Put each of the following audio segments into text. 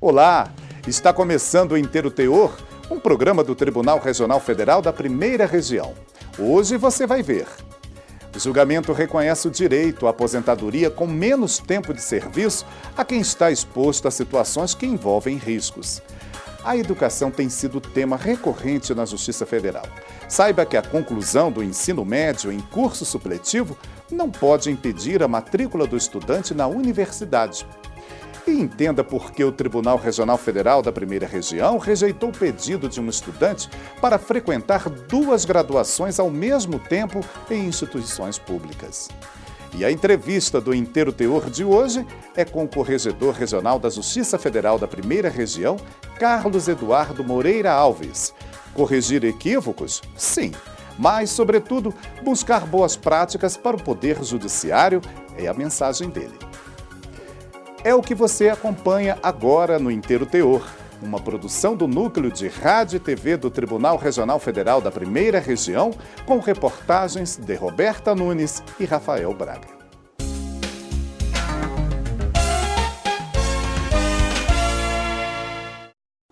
Olá, está começando o Inteiro Teor, um programa do Tribunal Regional Federal da Primeira Região. Hoje você vai ver. O julgamento reconhece o direito à aposentadoria com menos tempo de serviço a quem está exposto a situações que envolvem riscos. A educação tem sido tema recorrente na Justiça Federal. Saiba que a conclusão do ensino médio em curso supletivo não pode impedir a matrícula do estudante na universidade. E entenda por que o Tribunal Regional Federal da Primeira Região rejeitou o pedido de um estudante para frequentar 2 graduações ao mesmo tempo em instituições públicas. E a entrevista do Inteiro Teor de hoje é com o Corregedor Regional da Justiça Federal da Primeira Região, Carlos Eduardo Moreira Alves. Corrigir equívocos? Sim, mas, sobretudo, buscar boas práticas para o Poder Judiciário é a mensagem dele. É o que você acompanha agora no Inteiro Teor, uma produção do Núcleo de Rádio e TV do Tribunal Regional Federal da Primeira Região, com reportagens de Roberta Nunes e Rafael Braga.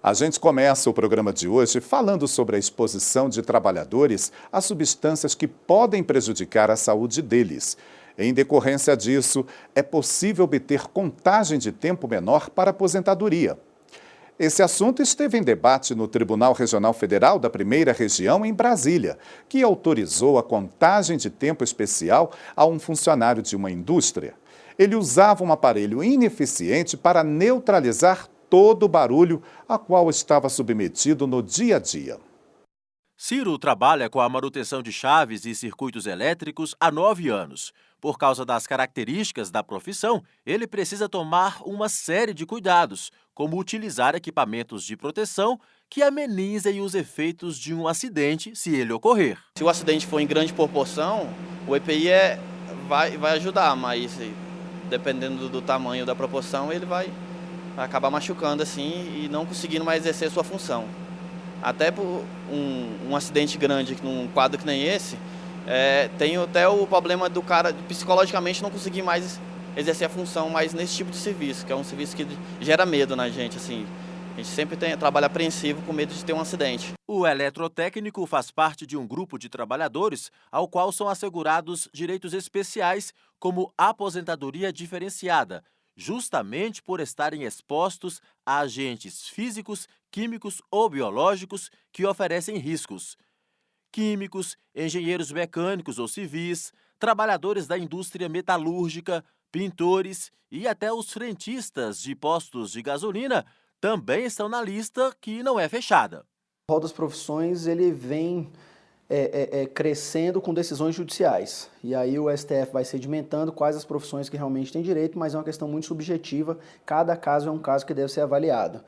A gente começa o programa de hoje falando sobre a exposição de trabalhadores a substâncias que podem prejudicar a saúde deles. Em decorrência disso, é possível obter contagem de tempo menor para aposentadoria. Esse assunto esteve em debate no Tribunal Regional Federal da Primeira Região, em Brasília, que autorizou a contagem de tempo especial a um funcionário de uma indústria. Ele usava um aparelho ineficiente para neutralizar todo o barulho a qual estava submetido no dia a dia. Ciro trabalha com a manutenção de chaves e circuitos elétricos há 9 anos. Por causa das características da profissão, ele precisa tomar uma série de cuidados, como utilizar equipamentos de proteção que amenizem os efeitos de um acidente se ele ocorrer. Se o acidente for em grande proporção, o EPI vai ajudar, mas dependendo do tamanho da proporção, ele vai acabar machucando assim e não conseguindo mais exercer sua função. Até por um acidente grande, num quadro que nem esse, tem até o problema do cara psicologicamente não conseguir mais exercer a função mais nesse tipo de serviço, que é um serviço que gera medo na gente, assim. A gente sempre trabalha apreensivo com medo de ter um acidente. O eletrotécnico faz parte de um grupo de trabalhadores ao qual são assegurados direitos especiais como aposentadoria diferenciada, justamente por estarem expostos a agentes físicos, químicos ou biológicos que oferecem riscos. Químicos, engenheiros mecânicos ou civis, trabalhadores da indústria metalúrgica, pintores e até os frentistas de postos de gasolina também estão na lista que não é fechada. O rol das profissões ele vem crescendo com decisões judiciais. E aí o STF vai sedimentando quais as profissões que realmente têm direito, mas é uma questão muito subjetiva, cada caso é um caso que deve ser avaliado.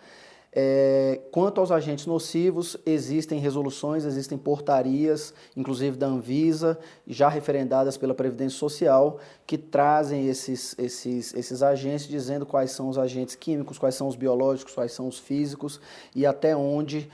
Quanto aos agentes nocivos, existem resoluções, existem portarias, inclusive da Anvisa, já referendadas pela Previdência Social, que trazem esses agentes, dizendo quais são os agentes químicos, quais são os biológicos, quais são os físicos e até onde,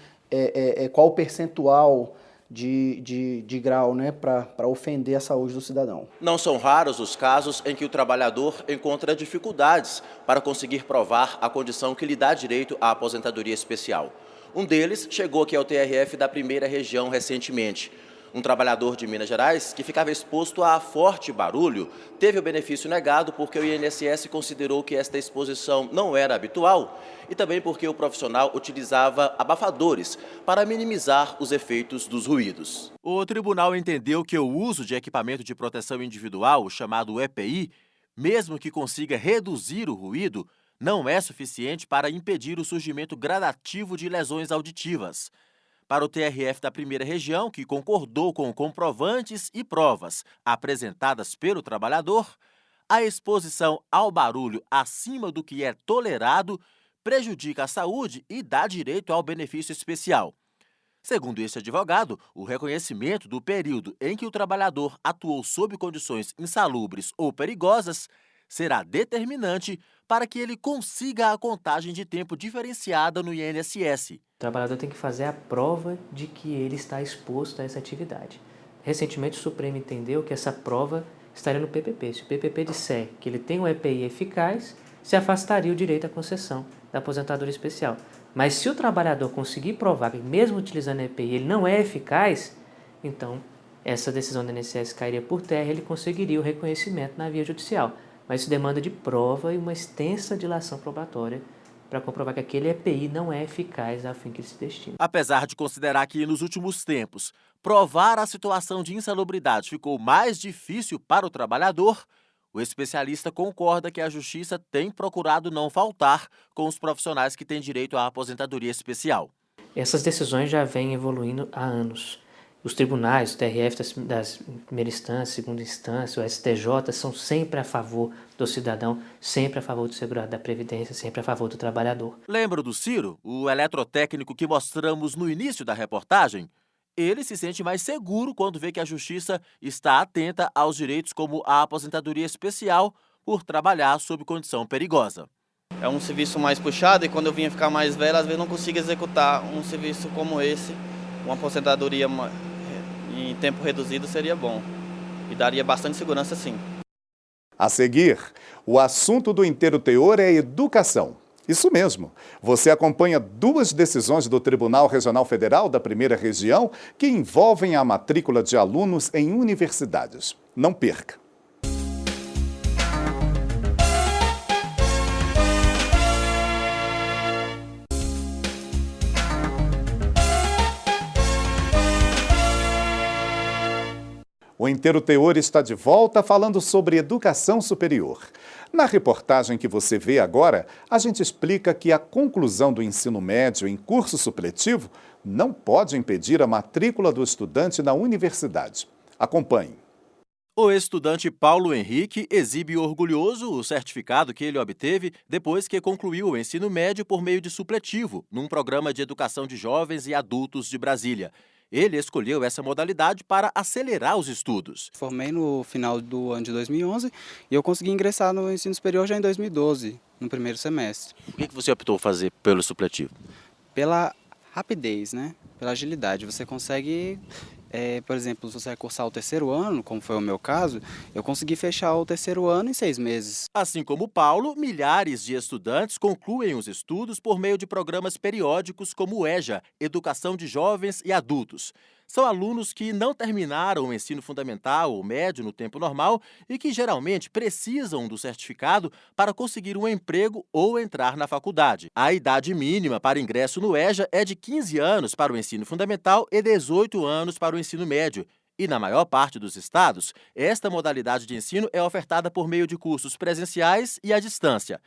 qual o percentual de grau, né, para ofender a saúde do cidadão. Não são raros os casos em que o trabalhador encontra dificuldades para conseguir provar a condição que lhe dá direito à aposentadoria especial. Um deles chegou aqui ao TRF da Primeira Região recentemente. Um trabalhador de Minas Gerais, que ficava exposto a forte barulho, teve o benefício negado porque o INSS considerou que esta exposição não era habitual e também porque o profissional utilizava abafadores para minimizar os efeitos dos ruídos. O tribunal entendeu que o uso de equipamento de proteção individual, chamado EPI, mesmo que consiga reduzir o ruído, não é suficiente para impedir o surgimento gradativo de lesões auditivas. Para o TRF da Primeira Região, que concordou com comprovantes e provas apresentadas pelo trabalhador, a exposição ao barulho acima do que é tolerado prejudica a saúde e dá direito ao benefício especial. Segundo este advogado, o reconhecimento do período em que o trabalhador atuou sob condições insalubres ou perigosas será determinante para que ele consiga a contagem de tempo diferenciada no INSS. O trabalhador tem que fazer a prova de que ele está exposto a essa atividade. Recentemente, o Supremo entendeu que essa prova estaria no PPP. Se o PPP disser que ele tem um EPI eficaz, se afastaria o direito à concessão da aposentadoria especial. Mas se o trabalhador conseguir provar que mesmo utilizando a EPI ele não é eficaz, então essa decisão do INSS cairia por terra e ele conseguiria o reconhecimento na via judicial. Mas isso demanda de prova e uma extensa dilação probatória para comprovar que aquele EPI não é eficaz ao fim que ele se destina. Apesar de considerar que, nos últimos tempos, provar a situação de insalubridade ficou mais difícil para o trabalhador, o especialista concorda que a Justiça tem procurado não faltar com os profissionais que têm direito à aposentadoria especial. Essas decisões já vêm evoluindo há anos. Os tribunais, o TRF das primeira instância, segunda instância, o STJ, são sempre a favor do cidadão, sempre a favor do segurado da Previdência, sempre a favor do trabalhador. Lembra do Ciro, o eletrotécnico que mostramos no início da reportagem? Ele se sente mais seguro quando vê que a Justiça está atenta aos direitos como a aposentadoria especial por trabalhar sob condição perigosa. É um serviço mais puxado e quando eu vinha ficar mais velho, às vezes não consigo executar um serviço como esse. Uma aposentadoria em tempo reduzido seria bom e daria bastante segurança, sim. A seguir, o assunto do Inteiro Teor é educação. Isso mesmo, você acompanha 2 decisões do Tribunal Regional Federal da Primeira Região que envolvem a matrícula de alunos em universidades. Não perca! O Inteiro Teor está de volta falando sobre educação superior. Na reportagem que você vê agora, a gente explica que a conclusão do ensino médio em curso supletivo não pode impedir a matrícula do estudante na universidade. Acompanhe. O estudante Paulo Henrique exibe orgulhoso o certificado que ele obteve depois que concluiu o ensino médio por meio de supletivo, num programa de educação de jovens e adultos de Brasília. Ele escolheu essa modalidade para acelerar os estudos. Formei no final do ano de 2011 e eu consegui ingressar no ensino superior já em 2012, no primeiro semestre. Por que você optou fazer pelo supletivo? Pela rapidez, né? Pela agilidade. Você consegue, por exemplo, se você vai cursar o 3º ano, como foi o meu caso, eu consegui fechar o 3º ano em 6 meses. Assim como Paulo, milhares de estudantes concluem os estudos por meio de programas periódicos como o EJA, Educação de Jovens e Adultos. São alunos que não terminaram o ensino fundamental ou médio no tempo normal e que geralmente precisam do certificado para conseguir um emprego ou entrar na faculdade. A idade mínima para ingresso no EJA é de 15 anos para o ensino fundamental e 18 anos para o ensino médio. E na maior parte dos estados, esta modalidade de ensino é ofertada por meio de cursos presenciais e à distância.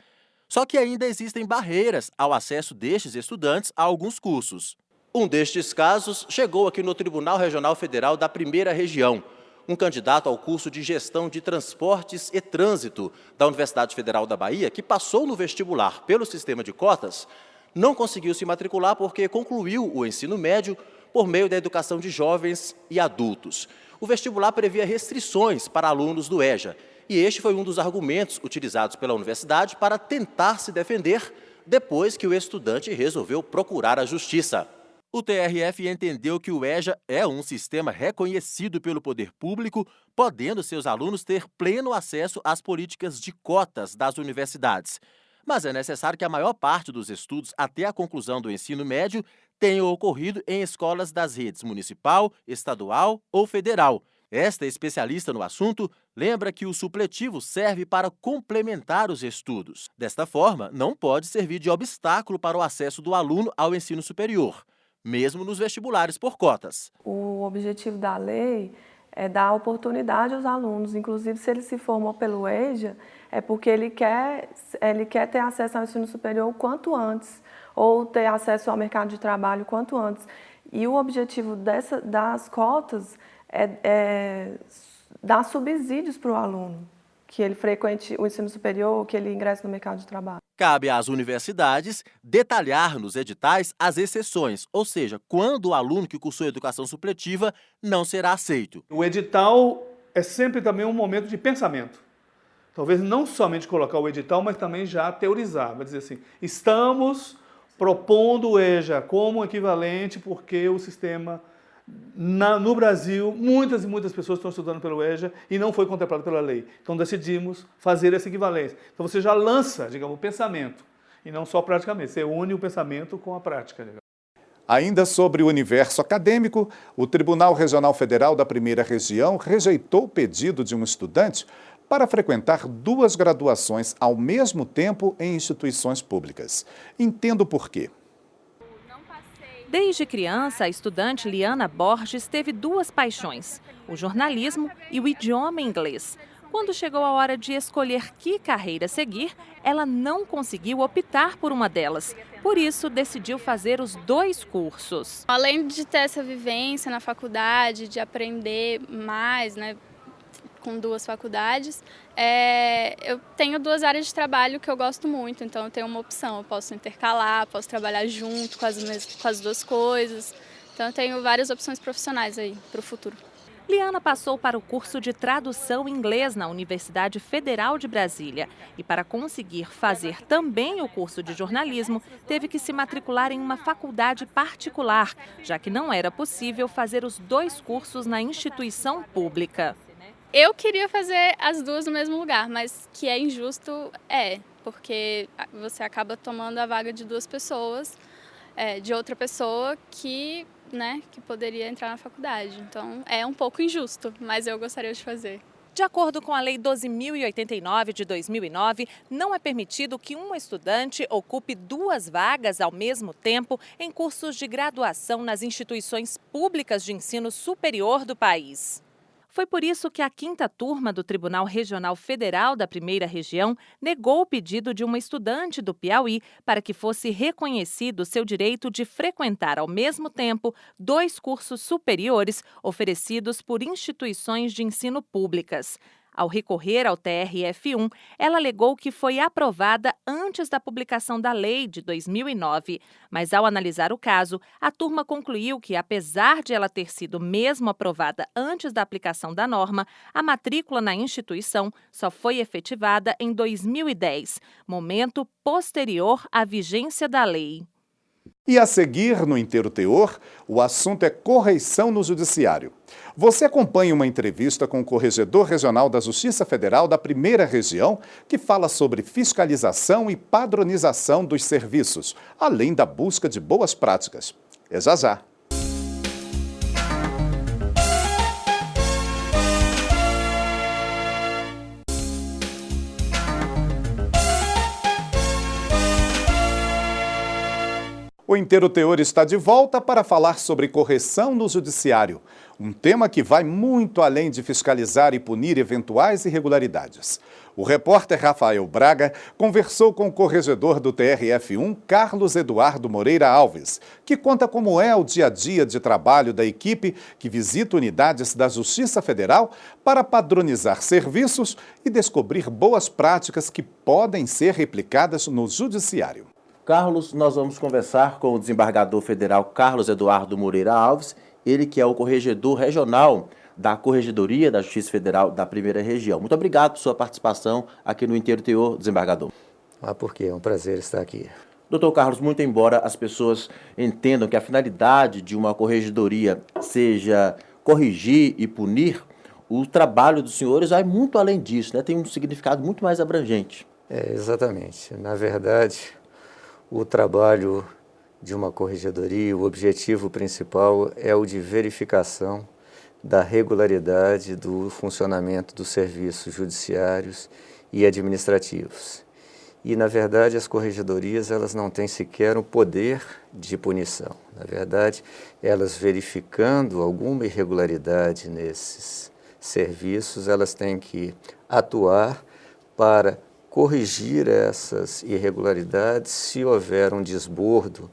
Só que ainda existem barreiras ao acesso destes estudantes a alguns cursos. Um destes casos chegou aqui no Tribunal Regional Federal da Primeira Região. Um candidato ao curso de Gestão de Transportes e Trânsito da Universidade Federal da Bahia, que passou no vestibular pelo sistema de cotas, não conseguiu se matricular porque concluiu o ensino médio por meio da educação de jovens e adultos. O vestibular previa restrições para alunos do EJA, e este foi um dos argumentos utilizados pela universidade para tentar se defender depois que o estudante resolveu procurar a justiça. O TRF entendeu que o EJA é um sistema reconhecido pelo poder público, podendo seus alunos ter pleno acesso às políticas de cotas das universidades. Mas é necessário que a maior parte dos estudos até a conclusão do ensino médio tenha ocorrido em escolas das redes municipal, estadual ou federal. Esta especialista no assunto lembra que o supletivo serve para complementar os estudos. Desta forma, não pode servir de obstáculo para o acesso do aluno ao ensino superior, mesmo nos vestibulares por cotas. O objetivo da lei é dar oportunidade aos alunos, inclusive se ele se formou pelo EJA, é porque ele quer ter acesso ao ensino superior o quanto antes, ou ter acesso ao mercado de trabalho o quanto antes. E o objetivo das cotas é dar subsídios para o aluno, que ele frequente o ensino superior, que ele ingresse no mercado de trabalho. Cabe às universidades detalhar nos editais as exceções, ou seja, quando o aluno que cursou educação supletiva não será aceito. O edital é sempre também um momento de pensamento. Talvez não somente colocar o edital, mas também já teorizar. Vai dizer assim, estamos propondo o EJA como equivalente porque o sistema... No Brasil, muitas e muitas pessoas estão estudando pelo EJA e não foi contemplado pela lei. Então decidimos fazer essa equivalência. Então você já lança, digamos, o pensamento. E não só praticamente, você une o pensamento com a prática. Ainda sobre o universo acadêmico, o Tribunal Regional Federal da Primeira Região rejeitou o pedido de um estudante para frequentar 2 graduações ao mesmo tempo em instituições públicas. Entendo por quê. Desde criança, a estudante Liana Borges teve 2 paixões, o jornalismo e o idioma inglês. Quando chegou a hora de escolher que carreira seguir, ela não conseguiu optar por uma delas. Por isso, decidiu fazer os 2 cursos. Além de ter essa vivência na faculdade, de aprender mais, né, com 2 faculdades, eu tenho 2 áreas de trabalho que eu gosto muito, então eu tenho uma opção. Eu posso intercalar, posso trabalhar junto com as 2 coisas. Então eu tenho várias opções profissionais aí para o futuro. Liana passou para o curso de tradução em inglês na Universidade Federal de Brasília. E para conseguir fazer também o curso de jornalismo, teve que se matricular em uma faculdade particular, já que não era possível fazer os 2 cursos na instituição pública. Eu queria fazer as 2 no mesmo lugar, mas que é injusto porque você acaba tomando a vaga de 2 pessoas, de outra pessoa que poderia entrar na faculdade. Então é um pouco injusto, mas eu gostaria de fazer. De acordo com a Lei 12.089 de 2009, não é permitido que um estudante ocupe 2 vagas ao mesmo tempo em cursos de graduação nas instituições públicas de ensino superior do país. Foi por isso que a 5ª turma do Tribunal Regional Federal da Primeira Região negou o pedido de uma estudante do Piauí para que fosse reconhecido seu direito de frequentar ao mesmo tempo 2 cursos superiores oferecidos por instituições de ensino públicas. Ao recorrer ao TRF1, ela alegou que foi aprovada antes da publicação da lei de 2009. Mas, ao analisar o caso, a turma concluiu que, apesar de ela ter sido mesmo aprovada antes da aplicação da norma, a matrícula na instituição só foi efetivada em 2010, momento posterior à vigência da lei. E a seguir, no Inteiro Teor, o assunto é correição no Judiciário. Você acompanha uma entrevista com o Corregedor Regional da Justiça Federal da Primeira Região, que fala sobre fiscalização e padronização dos serviços, além da busca de boas práticas. É já já. O Inteiro Teor está de volta para falar sobre correção no Judiciário, um tema que vai muito além de fiscalizar e punir eventuais irregularidades. O repórter Rafael Braga conversou com o corregedor do TRF1, Carlos Eduardo Moreira Alves, que conta como é o dia a dia de trabalho da equipe que visita unidades da Justiça Federal para padronizar serviços e descobrir boas práticas que podem ser replicadas no Judiciário. Carlos, nós vamos conversar com o desembargador federal Carlos Eduardo Moreira Alves, ele que é o corregedor regional da Corregedoria da Justiça Federal da Primeira Região. Muito obrigado por sua participação aqui no Inteiro Teor, desembargador. Por quê? É um prazer estar aqui. Doutor Carlos, muito embora as pessoas entendam que a finalidade de uma corregedoria seja corrigir e punir, o trabalho dos senhores vai muito além disso, né? Tem um significado muito mais abrangente. Exatamente. Na verdade, o trabalho de uma corregedoria, o objetivo principal é o de verificação da regularidade do funcionamento dos serviços judiciários e administrativos. E, na verdade, as corregedorias elas não têm sequer o poder de punição. Na verdade, elas verificando alguma irregularidade nesses serviços, elas têm que atuar para corrigir essas irregularidades se houver um desbordo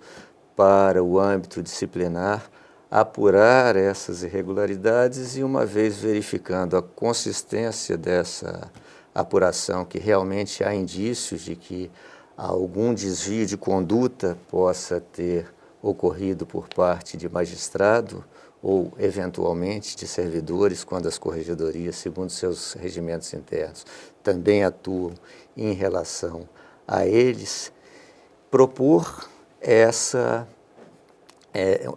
para o âmbito disciplinar, apurar essas irregularidades e, uma vez verificando a consistência dessa apuração, que realmente há indícios de que algum desvio de conduta possa ter ocorrido por parte de magistrado ou, eventualmente, de servidores, quando as corregedorias, segundo seus regimentos internos, também atuam em relação a eles, propor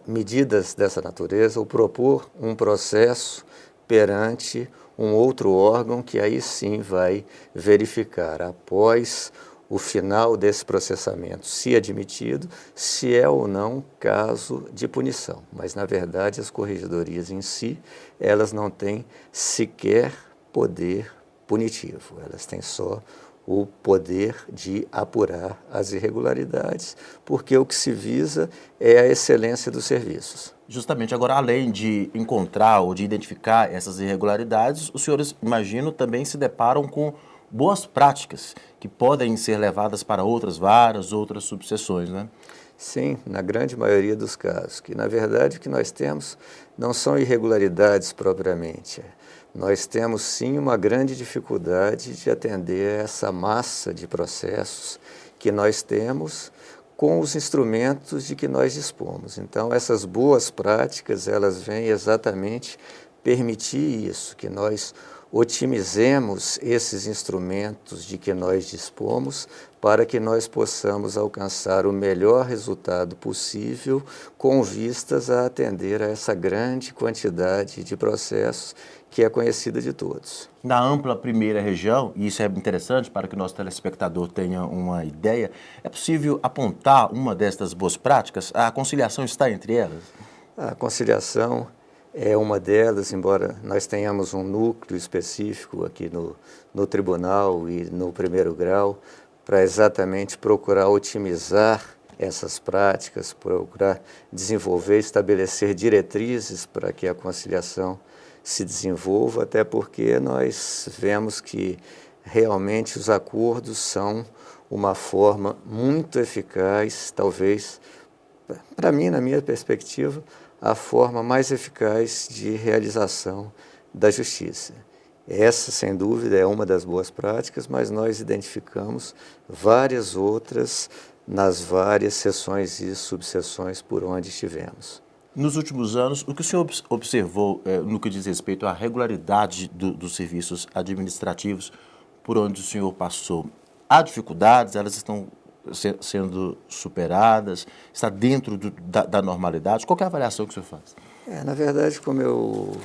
medidas dessa natureza ou propor um processo perante um outro órgão que aí sim vai verificar, após o final desse processamento, se admitido, se é ou não caso de punição. Mas, na verdade, as corregedorias em si, elas não têm sequer poder punitivo, elas têm só o poder de apurar as irregularidades, porque o que se visa é a excelência dos serviços. Justamente, agora, além de encontrar ou de identificar essas irregularidades, os senhores, imagino, também se deparam com boas práticas que podem ser levadas para outras varas, outras subseções, né? Sim, na grande maioria dos casos, que na verdade o que nós temos não são irregularidades propriamente. Nós temos sim uma grande dificuldade de atender essa massa de processos que nós temos com os instrumentos de que nós dispomos. Então, essas boas práticas, elas vêm exatamente permitir isso, que nós otimizemos esses instrumentos de que nós dispomos para que nós possamos alcançar o melhor resultado possível com vistas a atender a essa grande quantidade de processos que é conhecida de todos. Na ampla primeira região, e isso é interessante para que o nosso telespectador tenha uma ideia, é possível apontar uma destas boas práticas? A conciliação está entre elas? A conciliação é uma delas, embora nós tenhamos um núcleo específico aqui no tribunal e no primeiro grau, para exatamente procurar otimizar essas práticas, procurar desenvolver, estabelecer diretrizes para que a conciliação se desenvolva, até porque nós vemos que realmente os acordos são uma forma muito eficaz, talvez, para mim, na minha perspectiva, a forma mais eficaz de realização da justiça. Essa, sem dúvida, é uma das boas práticas, mas nós identificamos várias outras nas várias seções e subseções por onde estivemos. Nos últimos anos, o que o senhor observou no que diz respeito à regularidade dos serviços administrativos por onde o senhor passou? Há dificuldades? Elas estão sendo superadas? Está dentro da normalidade? Qual é a avaliação que o senhor faz? Na verdade, como eu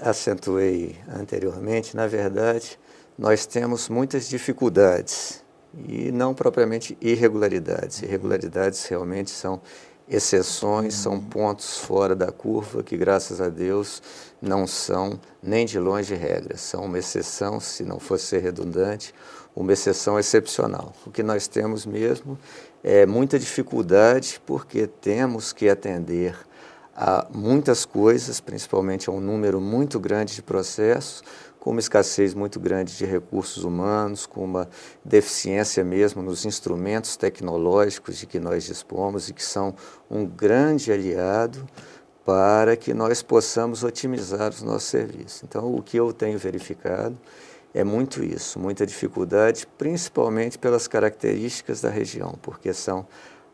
acentuei anteriormente, na verdade, nós temos muitas dificuldades e não propriamente irregularidades. Irregularidades realmente são exceções, são pontos fora da curva que, graças a Deus, não são nem de longe regras. São uma exceção, se não fosse ser redundante, uma exceção excepcional. O que nós temos mesmo é muita dificuldade porque temos que atender a muitas coisas, principalmente a um número muito grande de processos, com uma escassez muito grande de recursos humanos, com uma deficiência mesmo nos instrumentos tecnológicos de que nós dispomos e que são um grande aliado para que nós possamos otimizar os nossos serviços. Então, o que eu tenho verificado é muito isso, muita dificuldade, principalmente pelas características da região, porque são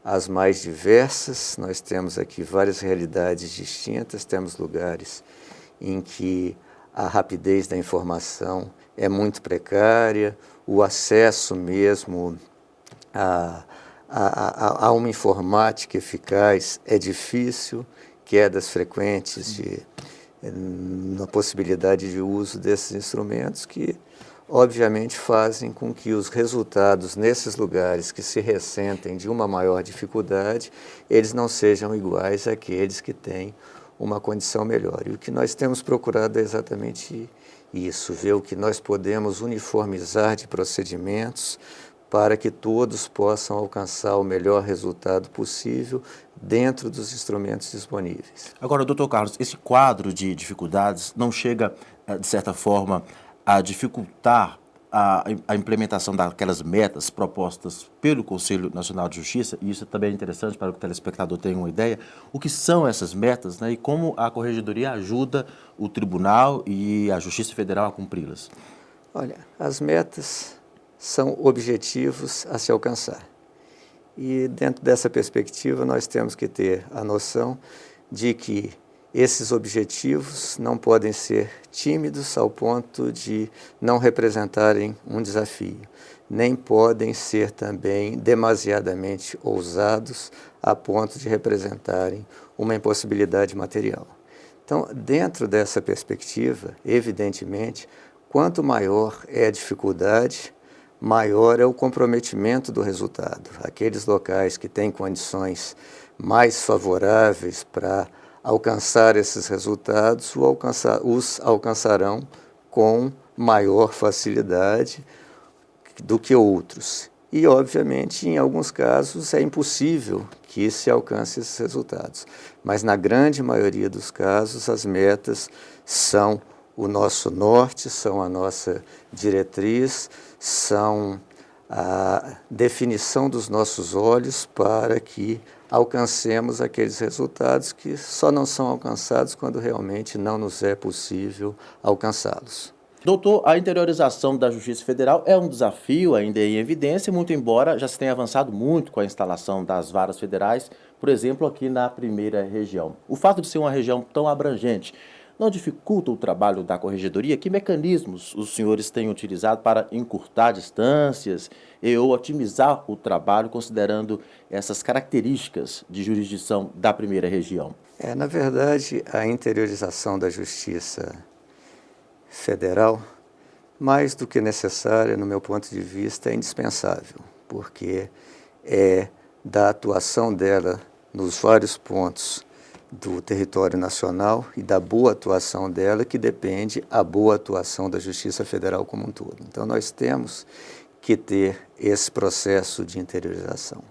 as mais diversas. Nós temos aqui várias realidades distintas, temos lugares em que a rapidez da informação é muito precária, o acesso mesmo a uma informática eficaz é difícil, quedas frequentes na possibilidade de uso desses instrumentos que, obviamente, fazem com que os resultados nesses lugares que se ressentem de uma maior dificuldade, eles não sejam iguais àqueles que têm uma condição melhor. E o que nós temos procurado é exatamente isso, ver o que nós podemos uniformizar de procedimentos para que todos possam alcançar o melhor resultado possível dentro dos instrumentos disponíveis. Agora, doutor Carlos, esse quadro de dificuldades não chega, de certa forma, a dificultar a implementação daquelas metas propostas pelo Conselho Nacional de Justiça, e isso também é interessante para que o telespectador tenha uma ideia, o que são essas metas, né, e como a Corregedoria ajuda o Tribunal e a Justiça Federal a cumpri-las? Olha, as metas são objetivos a se alcançar. E dentro dessa perspectiva nós temos que ter a noção de que esses objetivos não podem ser tímidos ao ponto de não representarem um desafio, nem podem ser também demasiadamente ousados a ponto de representarem uma impossibilidade material. Então, dentro dessa perspectiva, evidentemente, quanto maior é a dificuldade, maior é o comprometimento do resultado. Aqueles locais que têm condições mais favoráveis para alcançar esses resultados os alcançarão com maior facilidade do que outros. E, obviamente, em alguns casos é impossível que se alcance esses resultados. Mas, na grande maioria dos casos, as metas são o nosso norte, são a nossa diretriz, são a definição dos nossos olhos para que alcancemos aqueles resultados que só não são alcançados quando realmente não nos é possível alcançá-los. Doutor, a interiorização da Justiça Federal é um desafio ainda em evidência, muito embora já se tenha avançado muito com a instalação das varas federais, por exemplo, aqui na primeira região. O fato de ser uma região tão abrangente não dificulta o trabalho da Corregedoria? Que mecanismos os senhores têm utilizado para encurtar distâncias ou otimizar o trabalho, considerando essas características de jurisdição da primeira região? Na verdade, a interiorização da Justiça Federal, mais do que necessária, no meu ponto de vista, é indispensável, porque é da atuação dela nos vários pontos do território nacional e da boa atuação dela que depende a boa atuação da Justiça Federal como um todo. Então, nós temos que ter esse processo de interiorização.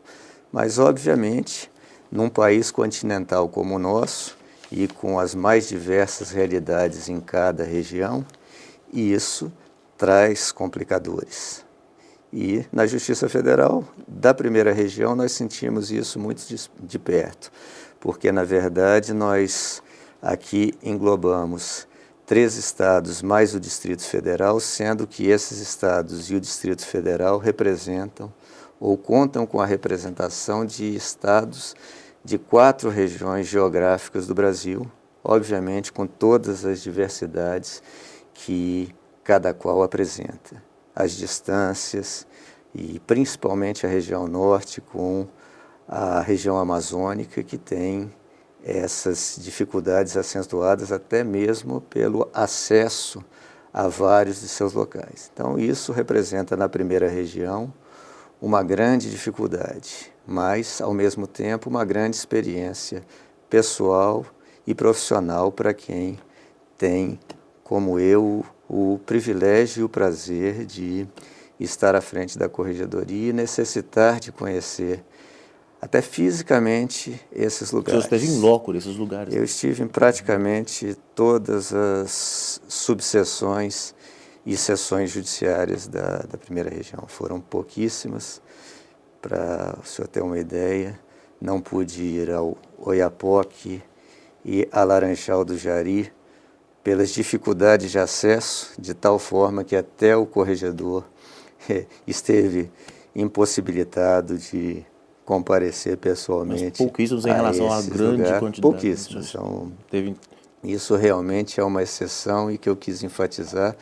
Mas, obviamente, num país continental como o nosso, e com as mais diversas realidades em cada região, e isso traz complicadores. E na Justiça Federal da primeira região nós sentimos isso muito de perto, porque na verdade nós aqui englobamos 3 estados mais o Distrito Federal, sendo que esses estados e o Distrito Federal representam ou contam com a representação de estados de 4 regiões geográficas do Brasil, obviamente com todas as diversidades que cada qual apresenta. As distâncias e principalmente a região norte com a região amazônica, que tem essas dificuldades acentuadas até mesmo pelo acesso a vários de seus locais. Então isso representa na primeira região uma grande dificuldade, mas, ao mesmo tempo, uma grande experiência pessoal e profissional para quem tem, como eu, o privilégio e o prazer de estar à frente da Corregedoria e necessitar de conhecer, até fisicamente, esses lugares. O senhor esteve em loco nesses lugares? Eu estive em praticamente todas as subseções e seções judiciárias da primeira região. Foram pouquíssimas, para o senhor ter uma ideia. Não pude ir ao Oiapoque e a Laranjal do Jari pelas dificuldades de acesso, de tal forma que até o corregedor esteve impossibilitado de comparecer pessoalmente. Mas pouquíssimos em relação à grande quantidade. Pouquíssimos. Então, isso realmente é uma exceção e que eu quis enfatizar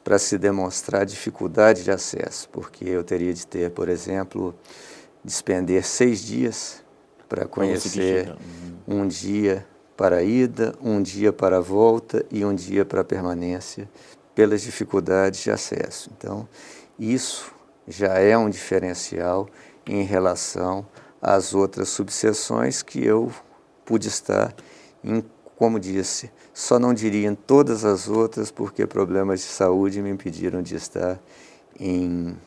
para se demonstrar dificuldade de acesso, porque eu teria de ter, por exemplo, despender 6 dias para conhecer um dia para a ida, um dia para a volta e um dia para a permanência, pelas dificuldades de acesso. Então, isso já é um diferencial em relação às outras subseções que eu pude estar em, como disse, só não diria em todas as outras, porque problemas de saúde me impediram de estar em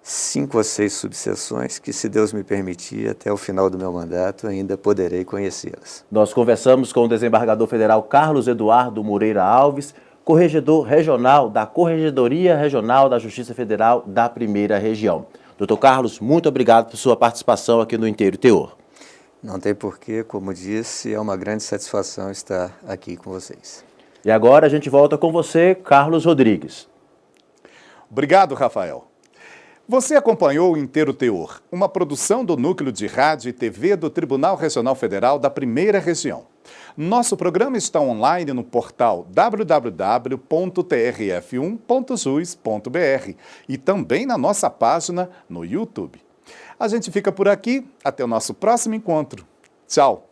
5 ou 6 subseções que, se Deus me permitir, até o final do meu mandato ainda poderei conhecê-las. Nós conversamos com o desembargador federal Carlos Eduardo Moreira Alves, corregedor regional da Corregedoria Regional da Justiça Federal da Primeira Região. Doutor Carlos, muito obrigado por sua participação aqui no Inteiro Teor. Não tem porquê, como disse, é uma grande satisfação estar aqui com vocês. E agora a gente volta com você, Carlos Rodrigues. Obrigado, Rafael. Você acompanhou o Inteiro Teor, uma produção do Núcleo de Rádio e TV do Tribunal Regional Federal da Primeira Região. Nosso programa está online no portal www.trf1.jus.br e também na nossa página no YouTube. A gente fica por aqui, até o nosso próximo encontro. Tchau!